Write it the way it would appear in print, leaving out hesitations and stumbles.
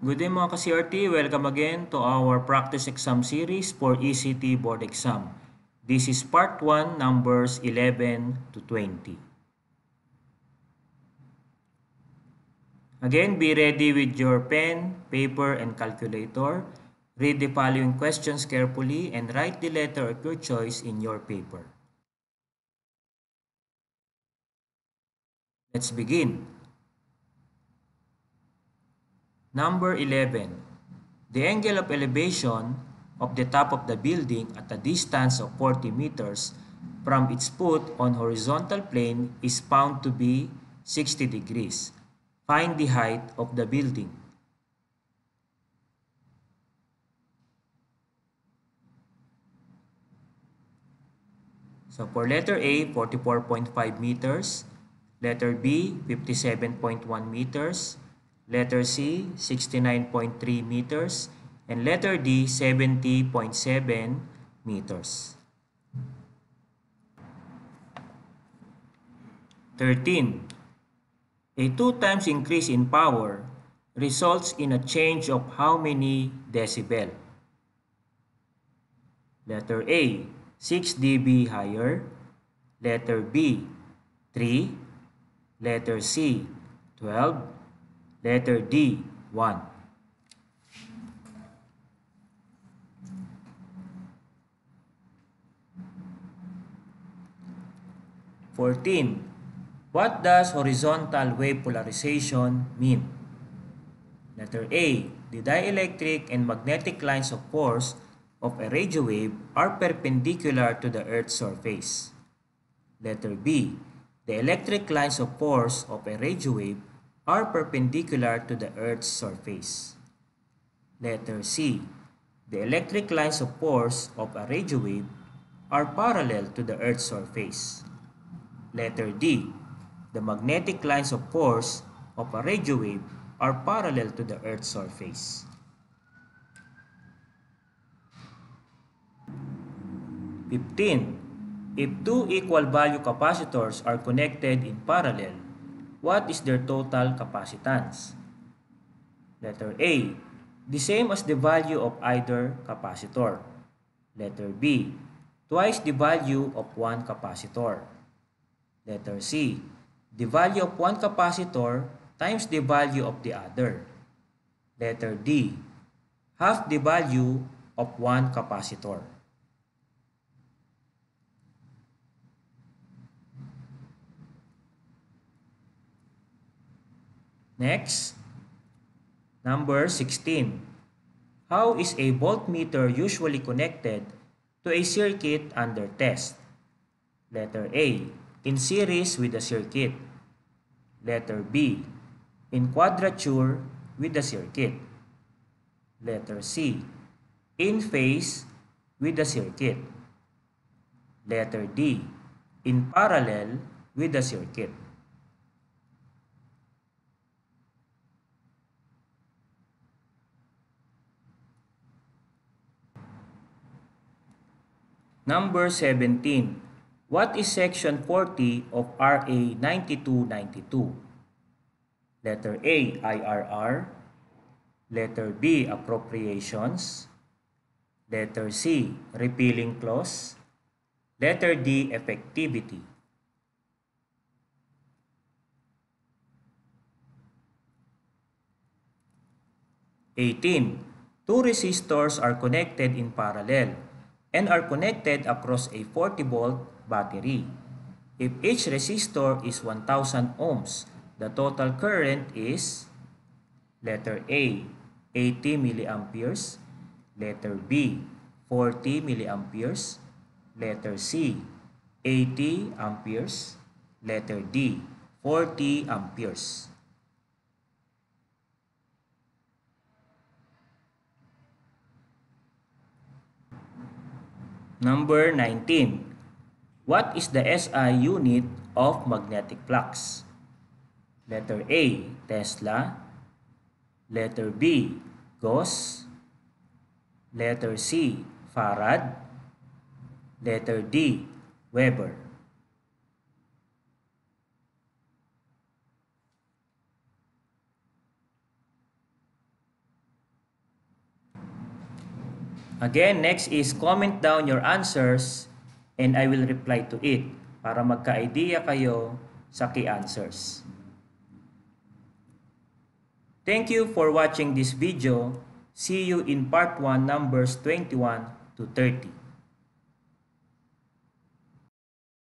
Good day mga ka-CRT, welcome again to our practice exam series for ECT board exam. This is part 1, numbers 11 to 20. Again, be ready with your pen, paper, and calculator. Read the following questions carefully and write the letter of your choice in your paper. Let's begin. Number 11. The angle of elevation of the top of the building at a distance of 40 meters from its foot on horizontal plane is found to be 60 degrees. Find the height of the building. So for letter A, 44.5 meters. Letter B, 57.1 meters. Letter C, 69.3 meters. And letter D, 70.7 meters. 13. A 2 times increase in power results in a change of how many decibel? Letter A, 6 dB higher. Letter B, 3. Letter C, 12. Letter D, 1. "14. What does horizontal wave polarization mean? Letter A. The dielectric and magnetic lines of force of a radio wave are perpendicular to the Earth's surface. Letter B. The electric lines of force of a radio wave are perpendicular to the Earth's surface. Letter C. The electric lines of force of a radio wave are parallel to the Earth's surface. Letter D. The magnetic lines of force of a radio wave are parallel to the Earth's surface. 15. If two equal value capacitors are connected in parallel, what is their total capacitance? Letter A. The same as the value of either capacitor. Letter B. Twice the value of one capacitor. Letter C. The value of one capacitor times the value of the other. Letter D. Half the value of one capacitor. Next, number 16. How is a voltmeter usually connected to a circuit under test? Letter A. In series with the circuit. Letter B. In quadrature with the circuit. Letter C. In phase with the circuit. Letter D. In parallel with the circuit. Number 17. What is section 40 of RA 9292? Letter A, IRR. Letter B, appropriations. Letter C, repealing clause. Letter D, effectivity. "18. Two resistors are connected in parallel and are connected across a 40-volt battery. If each resistor is 1,000 ohms, the total current is letter A, 80 milliamperes, letter B, 40 milliamperes, letter C, 80 amperes, letter D, 40 amperes. Number 19. What is the SI unit of magnetic flux? Letter A, Tesla. Letter B, Gauss. Letter C, Farad. Letter D, Weber. Again, next is comment down your answers and I will reply to it para magka-idea kayo sa key answers. Thank you for watching this video. See you in part 1, numbers 21 to 30.